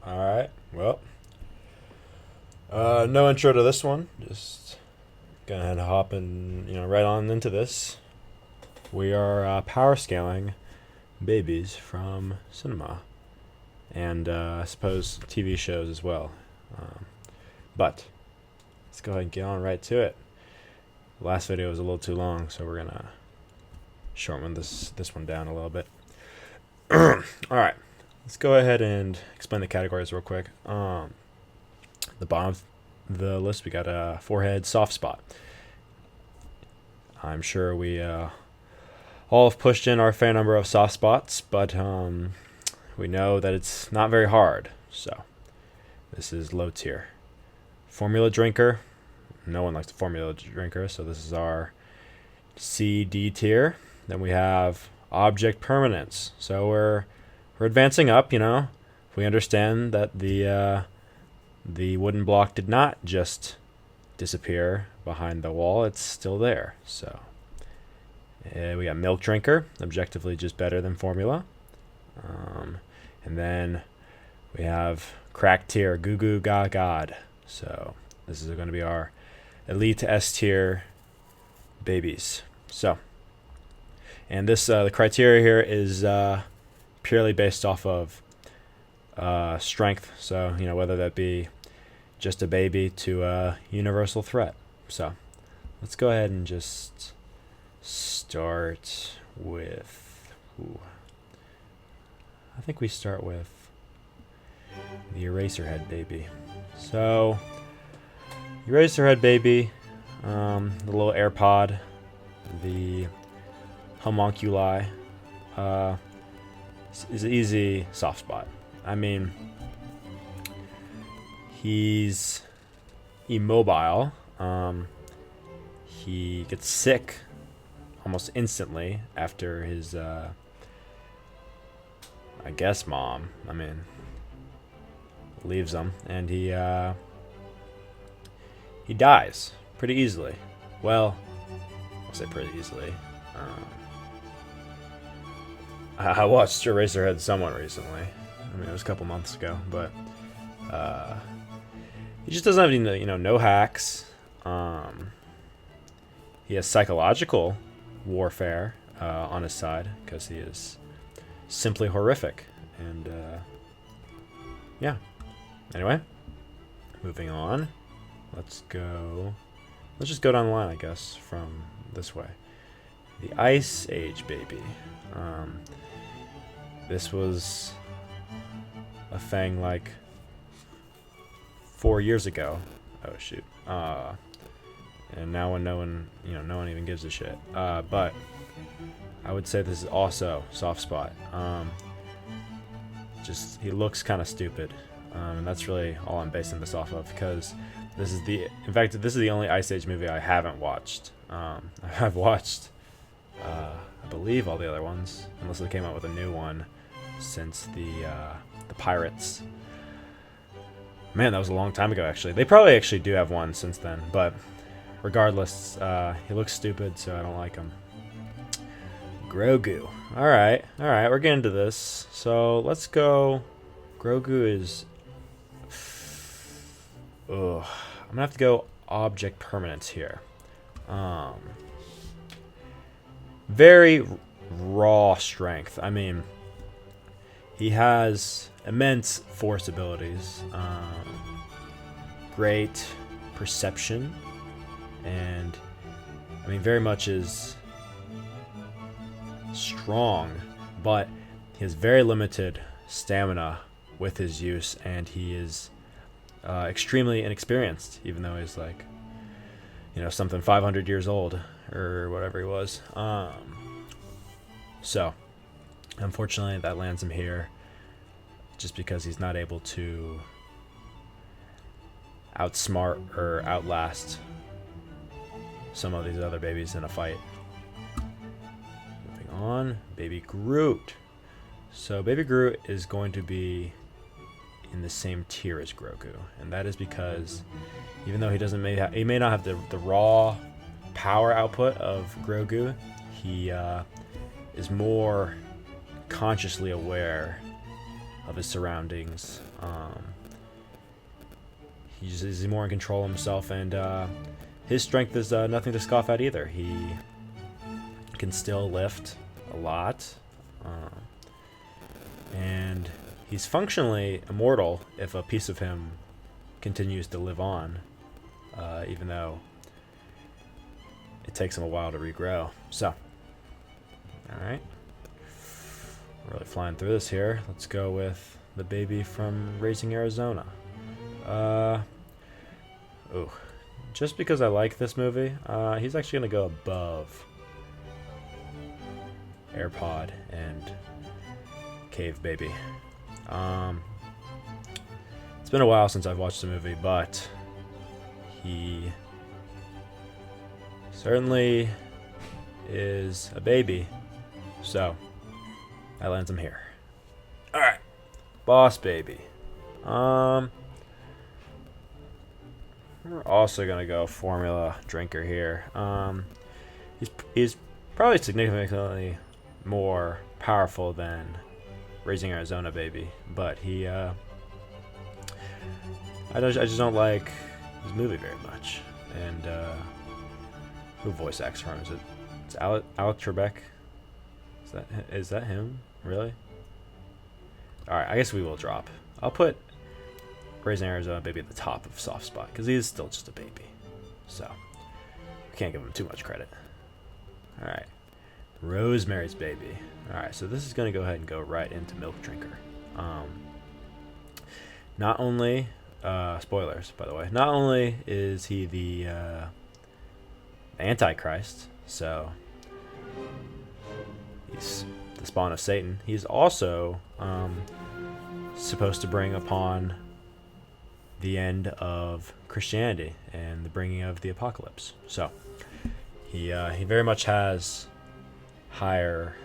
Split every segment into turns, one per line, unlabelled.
Alright, well, no intro to this one. Just gonna head hopping, right on into this. We are power scaling babies from cinema and I suppose TV shows as well. But let's go ahead and get on right to it. The last video was a little too long, so we're gonna shorten this one down a little bit. All right, let's go ahead and explain the categories real quick. The bottom of the list, we got a forehead soft spot. I'm sure we all have pushed in our fair number of soft spots, but we know that it's not very hard. So this is low tier. Formula drinker. No one likes a formula drinker, so this is our C/D tier. Then we have object permanence. So we're advancing up. If we understand that the wooden block did not just disappear behind the wall, it's still there. So we got milk drinker, objectively just better than formula. And then we have crack tier, goo goo ga god. So this is going to be our elite S tier babies. So, and this the criteria here is purely based off of strength. So whether that be just a baby to a universal threat. So let's go ahead and just start with. I think we start with the Eraserhead baby. So, Eraserhead baby, the little AirPod, the homunculi, is an easy soft spot. I mean, he's immobile. He gets sick almost instantly after his, I guess, mom. Leaves him, and he dies pretty easily. Well, I'll say pretty easily. I watched Eraserhead somewhat recently. It was a couple months ago, but he just doesn't have any, no hacks. He has psychological warfare on his side because he is simply horrific, and yeah. Anyway, moving on. Let's just go down the line, I guess, from this way. The Ice Age baby. This was a thing like 4 years ago. Oh shoot. And now when no one even gives a shit. But I would say this is also soft spot. Just he looks kind of stupid. And that's really all I'm basing this off of, because this is the only Ice Age movie I haven't watched. I've watched, I believe, all the other ones, unless they came out with a new one since the Pirates. Man, that was a long time ago, actually. They probably actually do have one since then, but regardless, he looks stupid, so I don't like him. Grogu. All right, we're getting to this. So let's go. Grogu is. I'm gonna have to go object permanence here. Very raw strength. He has immense force abilities, great perception, and very much is strong, but he has very limited stamina with his use, and he is extremely inexperienced, even though he's like, something 500 years old or whatever he was. So, unfortunately, that lands him here, just because he's not able to outsmart or outlast some of these other babies in a fight. Moving on, Baby Groot. So, Baby Groot is going to be in the same tier as Grogu, and that is because even though he may not have the raw power output of Grogu, he is more consciously aware of his surroundings. He's more in control of himself, and his strength is nothing to scoff at either. He can still lift a lot, and he's functionally immortal if a piece of him continues to live on, even though it takes him a while to regrow. So, alright. Really flying through this here. Let's go with the baby from Raising Arizona. Just because I like this movie, he's actually going to go above AirPod and Cave Baby. It's been a while since I've watched the movie, but he certainly is a baby, so that lands him here. Alright, Boss Baby. We're also gonna go formula drinker here. He's probably significantly more powerful than Raising Arizona Baby, but he I just don't like his movie very much. And who voice acts for him? It's Alec Trebek? Is that him? Really? Alright, I guess we will drop. I'll put Raising Arizona Baby at the top of Soft Spot, because he is still just a baby. So, we can't give him too much credit. Alright. Rosemary's Baby. Alright, so this is going to go ahead and go right into Milk Drinker. Not only, spoilers, by the way, not only is he the Antichrist, so he's the spawn of Satan, he's also supposed to bring upon the end of Christianity and the bringing of the apocalypse. So he very much has higher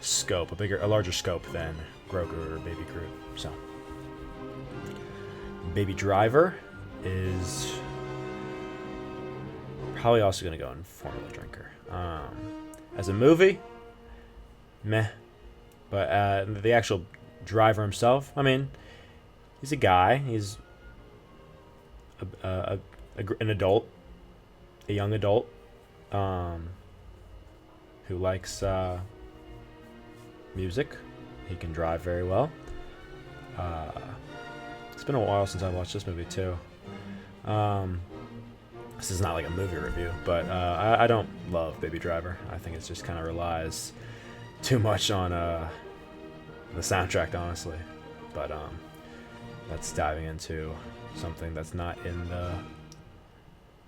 scope, a larger scope than Grogu or Baby Groot. So Baby Driver is probably also going to go in Formula Drinker. As a movie, meh. But the actual driver himself, I mean, he's a guy. He's an adult, a young adult, who likes music. He can drive very well. It's been a while since I watched this movie too. This is not like a movie review, but I don't love Baby Driver. I think it just kind of relies too much on the soundtrack, honestly. But that's diving into something that's not in the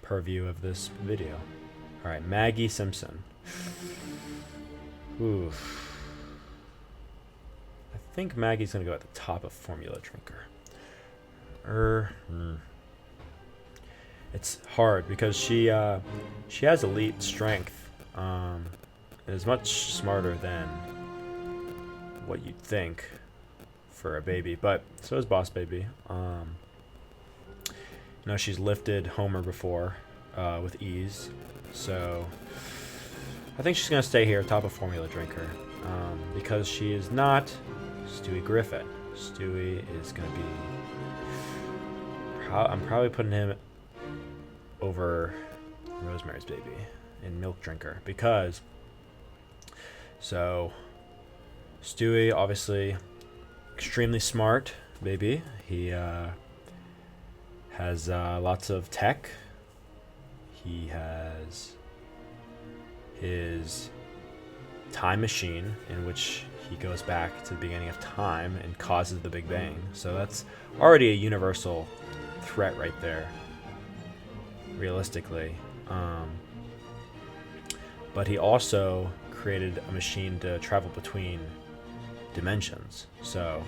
purview of this video. All right, Maggie Simpson. Oof. I think Maggie's gonna go at the top of Formula Drinker. It's hard because she has elite strength, and is much smarter than what you'd think for a baby, but so is Boss Baby. She's lifted Homer before with ease, so I think she's gonna stay here top of Formula Drinker, because she is not Stewie Griffin. Stewie is gonna be. I'm probably putting him over Rosemary's Baby in Milk Drinker, because Stewie, obviously extremely smart baby. He has lots of tech. He has his time machine in which he goes back to the beginning of time and causes the Big Bang. So that's already a universal threat right there, realistically. But he also created a machine to travel between dimensions. So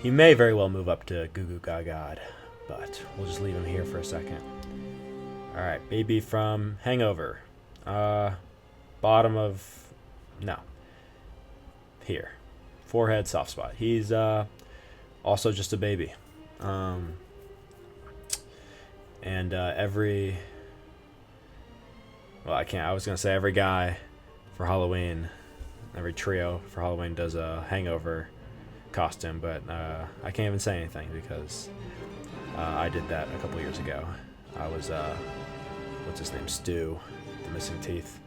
he may very well move up to Goo Goo Gaga, but we'll just leave him here for a second. Alright, baby from Hangover. Bottom of... No. Here. Forehead, soft spot. He's also just a baby. Every... Well, I was going to say every guy for Halloween, every trio for Halloween does a hangover costume, but I can't even say anything because I did that a couple years ago. I was, what's his name? Stu, the missing teeth.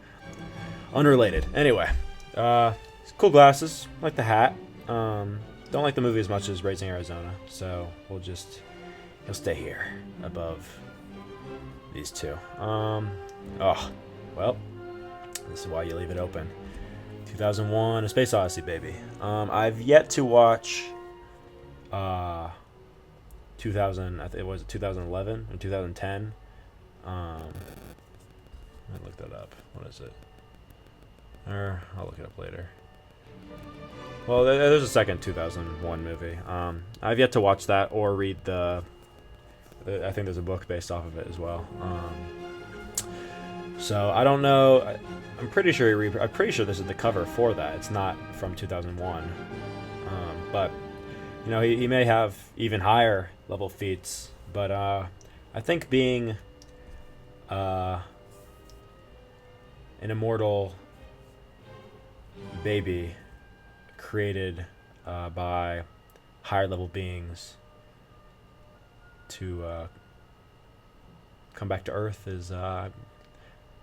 Unrelated. Anyway, cool glasses. Like the hat. Don't like the movie as much as Raising Arizona, so he'll stay here above these two. Oh, well, this is why you leave it open. 2001: A Space Odyssey, baby. I've yet to watch 2000. I think it was 2011 or 2010. Let me look that up. What is it? Or I'll look it up later. Well, there's a second 2001 movie. I've yet to watch that or read I think there's a book based off of it as well. So I don't know. I'm pretty sure this is the cover for that. It's not from 2001. But you know, he may have even higher level feats. But I think being an immortal baby created by higher level beings to come back to Earth is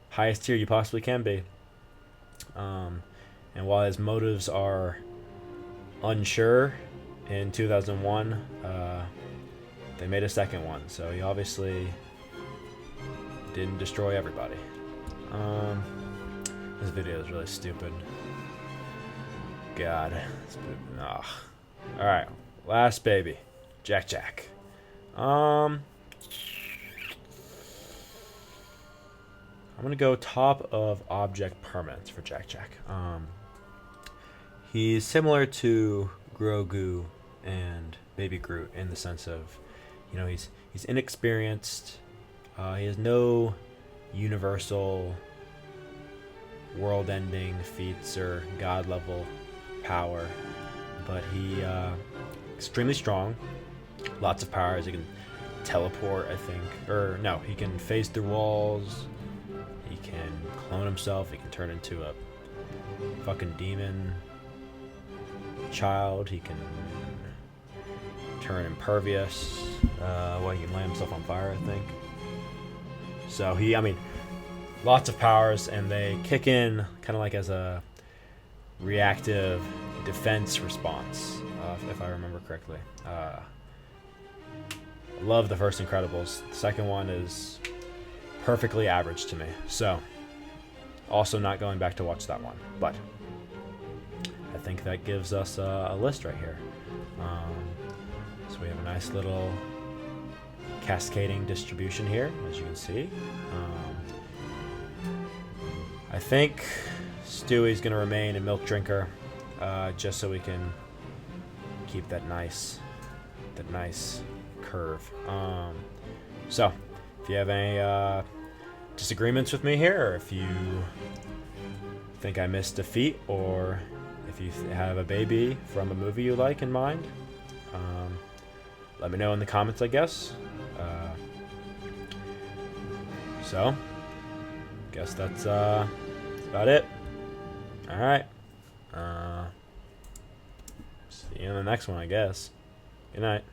highest tier you possibly can be. And while his motives are unsure in 2001, they made a second one, so he obviously didn't destroy everybody. This video is really stupid. God. Alright, last baby. Jack. I'm gonna go top of object permanence for Jack. He's similar to Grogu and Baby Groot in the sense of, you know, he's inexperienced. He has no universal world-ending feats or god-level power, but he extremely strong. Lots of powers. He can teleport, I think, or no, he can phase through walls. He can clone himself. He can turn into a fucking demon child. He can turn impervious. He can light himself on fire, I think. So lots of powers, and they kick in kind of like as a reactive defense response, if I remember correctly. I love the first Incredibles. The second one is perfectly average to me. So, also not going back to watch that one. But I think that gives us a list right here. So we have a nice little cascading distribution here, as you can see. I think Stewie's going to remain a milk drinker, just so we can keep that nice curve. So, if you have any disagreements with me here, or if you think I missed a feat, or if you have a baby from a movie you like in mind, let me know in the comments, I guess. So, guess that's about it. Alright. See you in the next one, I guess. Good night.